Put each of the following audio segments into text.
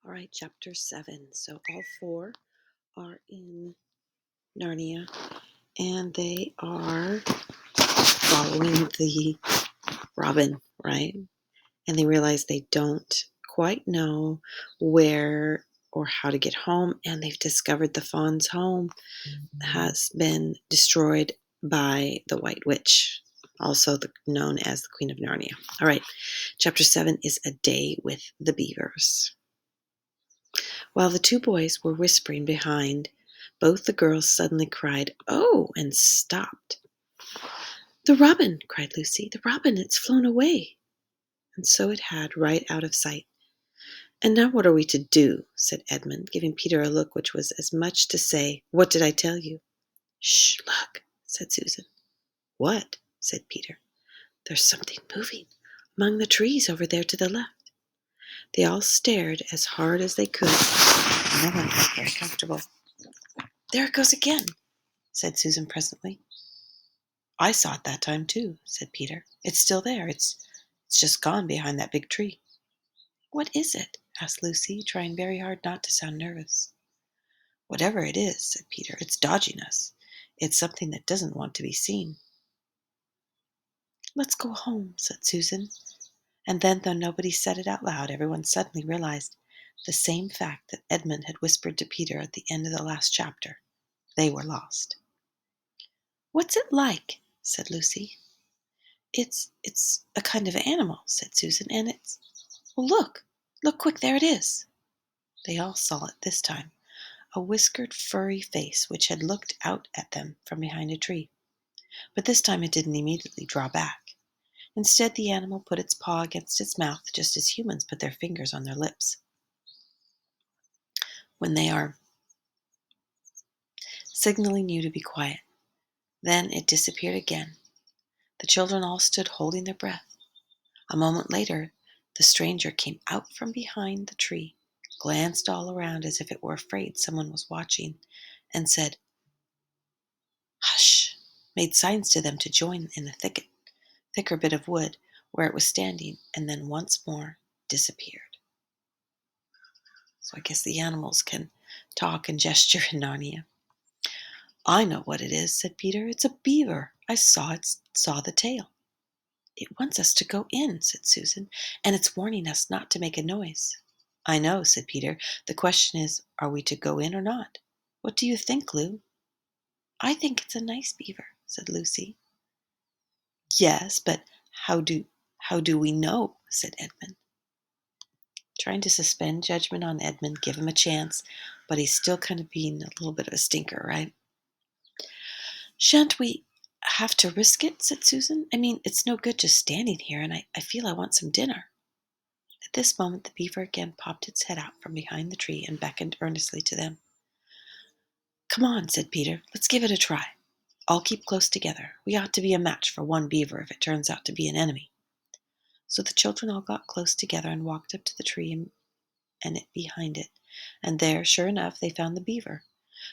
All right, chapter 7. So all four are in Narnia, and they are following the robin, right? And they realize they don't quite know where or how to get home, and they've discovered the fawn's home has been destroyed by the White Witch, also known as the Queen of Narnia. All right, chapter 7 is A Day with the Beavers. While the two boys were whispering behind, both the girls suddenly cried, "Oh!" and stopped. "The robin!" cried Lucy. "The robin! It's flown away!" And so it had, right out of sight. "And now what are we to do?" said Edmund, giving Peter a look which was as much to say, "What did I tell you?" "Shh, look," said Susan. "What?" said Peter. "There's something moving among the trees over there to the left." They all stared as hard as they could. No one felt very comfortable. "There it goes again," said Susan presently. "I saw it that time too," said Peter. "It's still there. It's just gone behind that big tree." "What is it?" asked Lucy, trying very hard not to sound nervous. "Whatever it is," said Peter, "it's dodging us. It's something that doesn't want to be seen." "Let's go home," said Susan. And then, though nobody said it out loud, everyone suddenly realized the same fact that Edmund had whispered to Peter at the end of the last chapter. They were lost. "What's it like?" said Lucy. It's a kind of animal," said Susan, "and it's... Well, look quick, there it is." They all saw it this time, a whiskered, furry face which had looked out at them from behind a tree. But this time it didn't immediately draw back. Instead, the animal put its paw against its mouth, just as humans put their fingers on their lips when they are signaling you to be quiet. Then it disappeared again. The children all stood holding their breath. A moment later, the stranger came out from behind the tree, glanced all around as if it were afraid someone was watching, and said, "Hush," made signs to them to join in the thicker bit of wood where it was standing, and then once more disappeared. So I guess the animals can talk and gesture in Narnia. "I know what it is," said Peter. "It's a beaver. I saw the tail." "It wants us to go in," said Susan, "and it's warning us not to make a noise." "I know," said Peter. "The question is, are we to go in or not? What do you think, Lou?" "I think it's a nice beaver," said Lucy. "Yes, but how do we know?" said Edmund. Trying to suspend judgment on Edmund, give him a chance, but he's still kind of being a little bit of a stinker, right? "Shan't we have to risk it?" said Susan. "I mean, it's no good just standing here, and I feel I want some dinner." At this moment the beaver again popped its head out from behind the tree and beckoned earnestly to them. "Come on," said Peter. "Let's give it a try. All keep close together. We ought to be a match for one beaver if it turns out to be an enemy." So the children all got close together and walked up to the tree and it behind it, and there, sure enough, they found the beaver.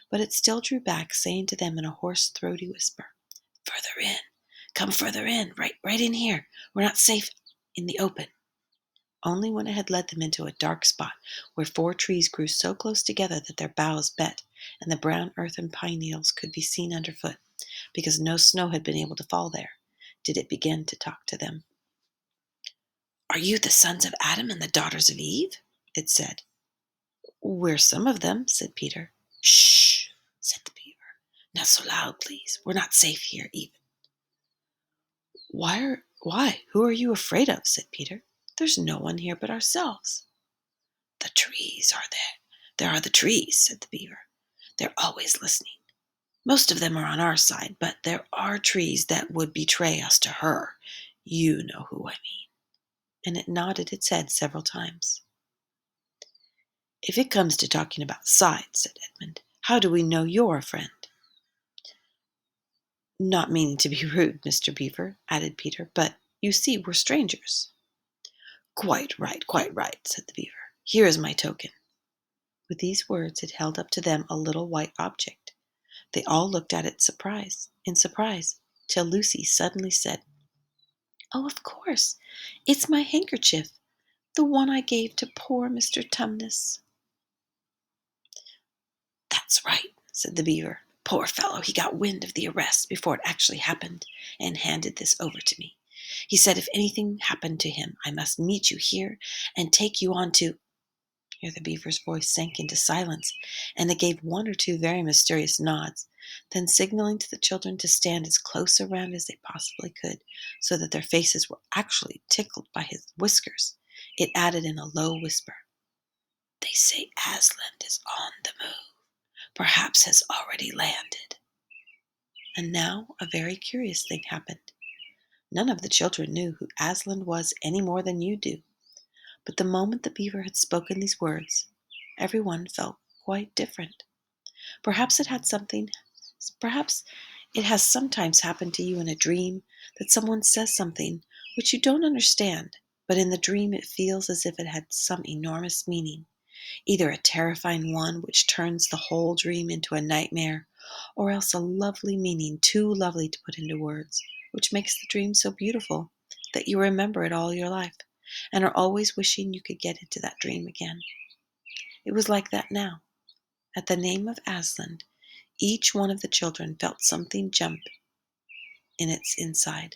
But it still drew back, saying to them in a hoarse, throaty whisper, "Further in. Come further in. Right in here. We're not safe in the open." Only when it had led them into a dark spot where 4 trees grew so close together that their boughs met, and the brown earth and pine needles could be seen underfoot, because no snow had been able to fall there, did it begin to talk to them. "Are you the sons of Adam and the daughters of Eve?" it said. "We're some of them," said Peter. "Shh," said the beaver. "Not so loud, please. We're not safe here, even." Why? Who are you afraid of?" said Peter. "There's no one here but ourselves." "The trees are there. There are the trees," said the beaver. "They're always listening. Most of them are on our side, but there are trees that would betray us to her. You know who I mean." And it nodded its head several times. "If it comes to talking about sides," said Edmund, "how do we know you're a friend?" "Not meaning to be rude, Mr. Beaver," added Peter, "but you see we're strangers." Quite right," said the beaver. "Here is my token." With these words it held up to them a little white object. They all looked at it in surprise, till Lucy suddenly said, "Oh, of course, it's my handkerchief, the one I gave to poor Mr. Tumnus." "That's right," said the beaver. "Poor fellow, he got wind of the arrest before it actually happened and handed this over to me. He said if anything happened to him, I must meet you here and take you on to—" Here the beaver's voice sank into silence, and they gave one or two very mysterious nods. Then, signaling to the children to stand as close around as they possibly could, so that their faces were actually tickled by his whiskers, it added in a low whisper, "They say Aslan is on the move. Perhaps has already landed." And now a very curious thing happened. None of the children knew who Aslan was any more than you do. But the moment the beaver had spoken these words, everyone felt quite different. Perhaps it had something, perhaps it has sometimes happened to you in a dream that someone says something which you don't understand, but in the dream it feels as if it had some enormous meaning, either a terrifying one which turns the whole dream into a nightmare, or else a lovely meaning too lovely to put into words, which makes the dream so beautiful that you remember it all your life and are always wishing you could get into that dream again. It was like that now. At the name of Aslan, each one of the children felt something jump in its inside.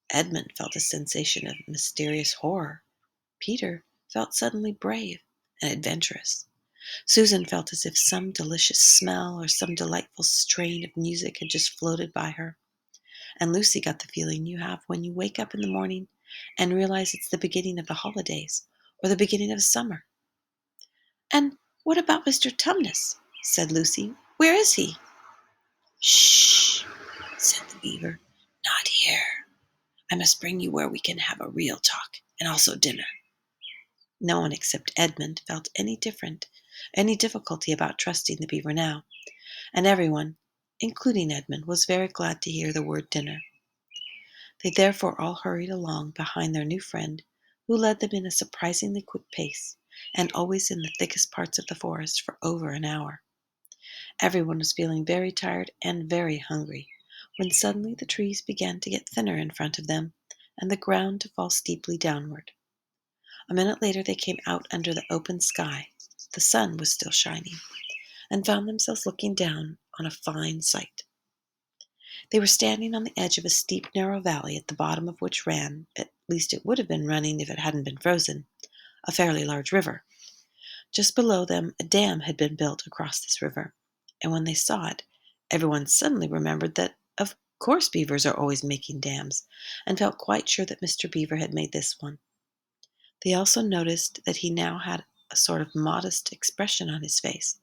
Edmund felt a sensation of mysterious horror. Peter felt suddenly brave and adventurous. Susan felt as if some delicious smell or some delightful strain of music had just floated by her. And Lucy got the feeling you have when you wake up in the morning and realize it's the beginning of the holidays or the beginning of summer. "And what about Mr. Tumnus?" said Lucy. "Where is he?" "Shh," said the beaver. "Not here. I must bring you where we can have a real talk, and also dinner." No one except Edmund felt any difficulty about trusting the beaver now, and everyone, including Edmund, was very glad to hear the word dinner. They therefore all hurried along behind their new friend, who led them in a surprisingly quick pace, and always in the thickest parts of the forest for over an hour. Everyone was feeling very tired and very hungry, when suddenly the trees began to get thinner in front of them, and the ground to fall steeply downward. A minute later they came out under the open sky. The sun was still shining, and found themselves looking down on a fine sight. They were standing on the edge of a steep, narrow valley at the bottom of which ran, at least it would have been running if it hadn't been frozen, a fairly large river. Just below them a dam had been built across this river, and when they saw it, everyone suddenly remembered that, of course, beavers are always making dams, and felt quite sure that Mr. Beaver had made this one. They also noticed that he now had a sort of modest expression on his face,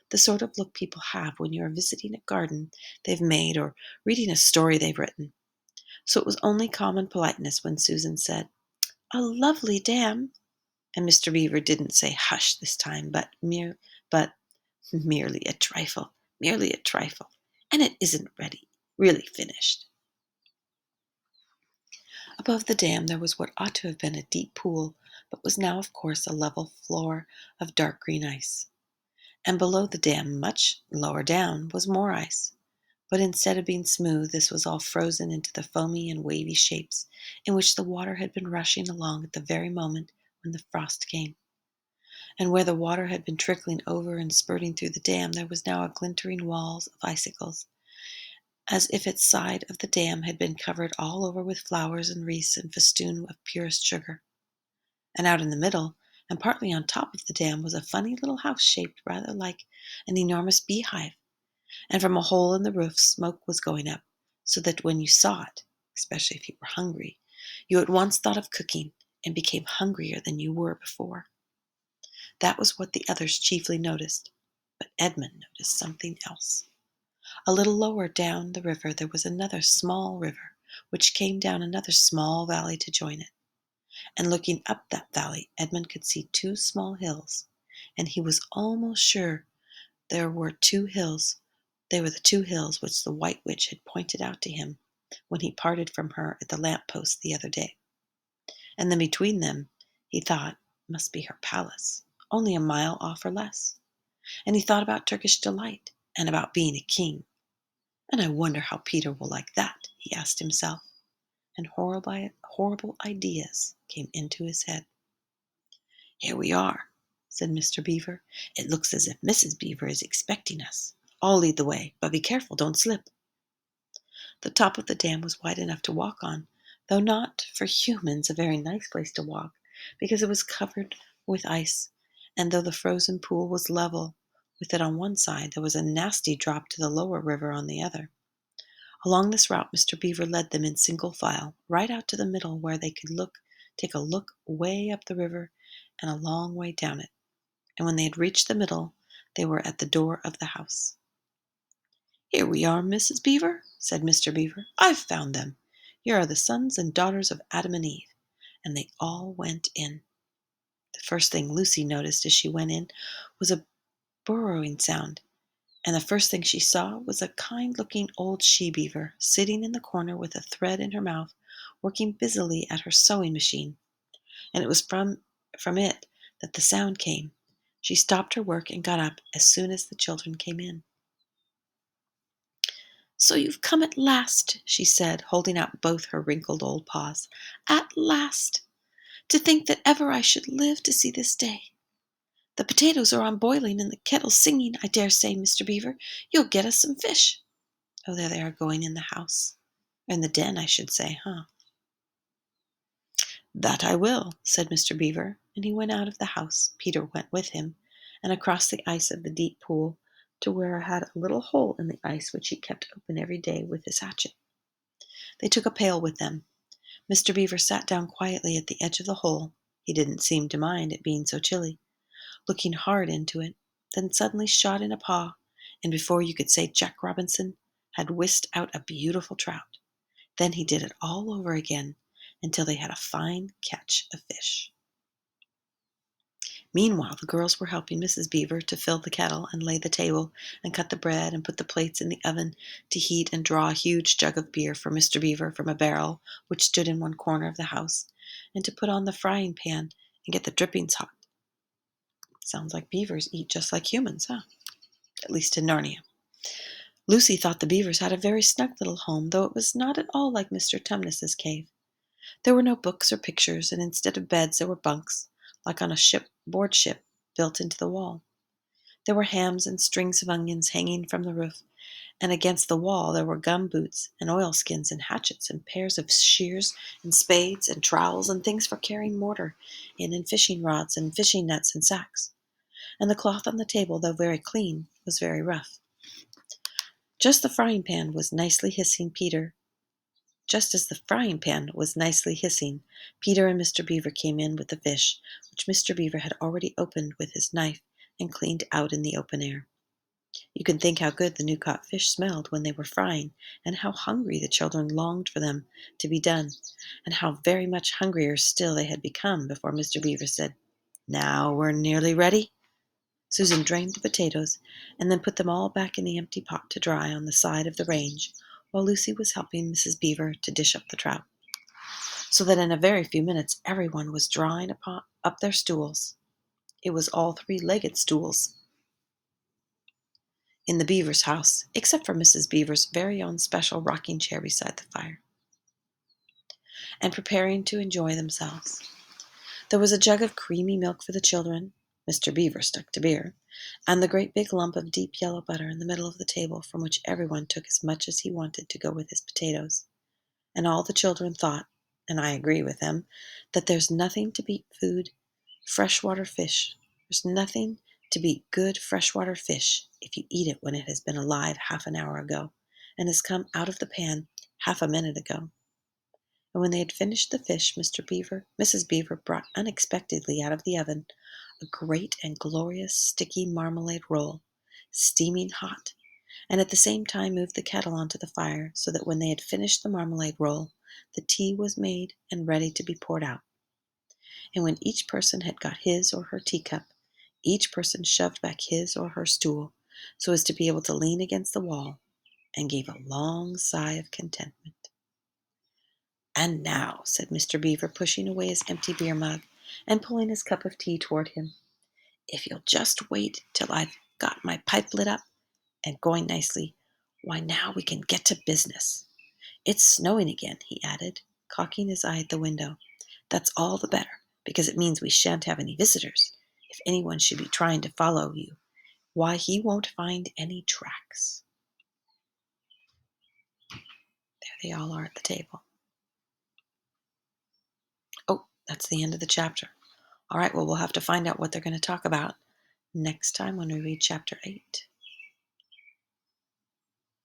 the sort of look people have when you are visiting a garden they've made or reading a story they've written. So it was only common politeness when Susan said, "A lovely dam," and Mr. Beaver didn't say hush this time, but merely a trifle, and it isn't really finished. Above the dam there was what ought to have been a deep pool, but was now, of course, a level floor of dark green ice. And below the dam, much lower down, was more ice. But instead of being smooth, this was all frozen into the foamy and wavy shapes in which the water had been rushing along at the very moment when the frost came. And where the water had been trickling over and spurting through the dam, there was now a glittering wall of icicles, as if its side of the dam had been covered all over with flowers and wreaths and festoon of purest sugar. And out in the middle, and partly on top of the dam, was a funny little house shaped rather like an enormous beehive, and from a hole in the roof smoke was going up, so that when you saw it, especially if you were hungry, you at once thought of cooking and became hungrier than you were before. That was what the others chiefly noticed, but Edmund noticed something else. A little lower down the river there was another small river, which came down another small valley to join it. And looking up that valley, Edmund could see two small hills, and he was almost sure there were two hills. They were the two hills which the White Witch had pointed out to him when he parted from her at the lamp-post the other day. And then between them, he thought, must be her palace, only a mile off or less. And he thought about Turkish delight and about being a king. "And I wonder how Peter will like that," he asked himself, and horrible ideas came into his head. "Here we are," said Mr. Beaver. "It looks as if Mrs. Beaver is expecting us. I'll lead the way, but be careful, don't slip." The top of the dam was wide enough to walk on, though not for humans a very nice place to walk, because it was covered with ice, and though the frozen pool was level with it on one side, there was a nasty drop to the lower river on the other. Along this route Mr. Beaver led them in single file, right out to the middle where they could take a look way up the river and a long way down it. And when they had reached the middle, they were at the door of the house. "Here we are, Mrs. Beaver," said Mr. Beaver. "I've found them. Here are the sons and daughters of Adam and Eve." And they all went in. The first thing Lucy noticed as she went in was a burrowing sound, and the first thing she saw was a kind-looking old she-beaver sitting in the corner with a thread in her mouth, working busily at her sewing machine. And it was from it that the sound came. She stopped her work and got up as soon as the children came in. "So you've come at last," she said, holding out both her wrinkled old paws. "At last! To think that ever I should live to see this day. The potatoes are on boiling and the kettle singing, I dare say, Mr. Beaver. You'll get us some fish. Oh, there they are going in the house. In the den, I should say, huh?" "That I will," said Mr. Beaver, and he went out of the house. Peter went with him, and across the ice of the deep pool to where it had a little hole in the ice which he kept open every day with his hatchet. They took a pail with them. Mr. Beaver sat down quietly at the edge of the hole. He didn't seem to mind it being so chilly, looking hard into it, then suddenly shot in a paw, and before you could say Jack Robinson, had whisked out a beautiful trout. Then he did it all over again until they had a fine catch of fish. Meanwhile, the girls were helping Mrs. Beaver to fill the kettle and lay the table and cut the bread and put the plates in the oven to heat and draw a huge jug of beer for Mr. Beaver from a barrel which stood in one corner of the house, and to put on the frying pan and get the drippings hot. Sounds like beavers eat just like humans, huh? At least in Narnia. Lucy thought the beavers had a very snug little home, though it was not at all like Mr. Tumnus's cave. There were no books or pictures, and instead of beds there were bunks, like on a board ship, built into the wall. There were hams and strings of onions hanging from the roof, and against the wall there were gum boots and oilskins and hatchets and pairs of shears and spades and trowels and things for carrying mortar in and fishing rods and fishing nets and sacks. And the cloth on the table, though very clean, was very rough. Just as the frying pan was nicely hissing, Peter and Mr. Beaver came in with the fish, which Mr. Beaver had already opened with his knife and cleaned out in the open air. You can think how good the new caught fish smelled when they were frying, and how hungry the children longed for them to be done, and how very much hungrier still they had become before Mr. Beaver said, "Now we're nearly ready." Susan drained the potatoes and then put them all back in the empty pot to dry on the side of the range, while Lucy was helping Mrs. Beaver to dish up the trout, so that in a very few minutes everyone was drawing up their stools. It was all three-legged stools in the Beavers' house, except for Mrs. Beaver's very own special rocking chair beside the fire, and preparing to enjoy themselves. There was a jug of creamy milk for the children. Mr. Beaver stuck to beer, and the great big lump of deep yellow butter in the middle of the table, from which everyone took as much as he wanted to go with his potatoes. And all the children thought, and I agree with them, that there's nothing to beat freshwater fish. There's nothing to beat good freshwater fish if you eat it when it has been alive half an hour ago and has come out of the pan half a minute ago. And when they had finished the fish, Mrs. Beaver brought unexpectedly out of the oven a great and glorious sticky marmalade roll, steaming hot, and at the same time moved the kettle onto the fire, so that when they had finished the marmalade roll, the tea was made and ready to be poured out. And when each person had got his or her teacup, each person shoved back his or her stool, so as to be able to lean against the wall, and gave a long sigh of contentment. "And now," said Mr. Beaver, pushing away his empty beer mug and pulling his cup of tea toward him, "if you'll just wait till I've got my pipe lit up and going nicely, why now we can get to business. It's snowing again," he added, cocking his eye at the window. "That's all the better, because it means we shan't have any visitors. If anyone should be trying to follow you, why, he won't find any tracks. There they all are at the table. Oh, that's the end of the chapter. All right, well, we'll have to find out what they're going to talk about next time when we read chapter 8.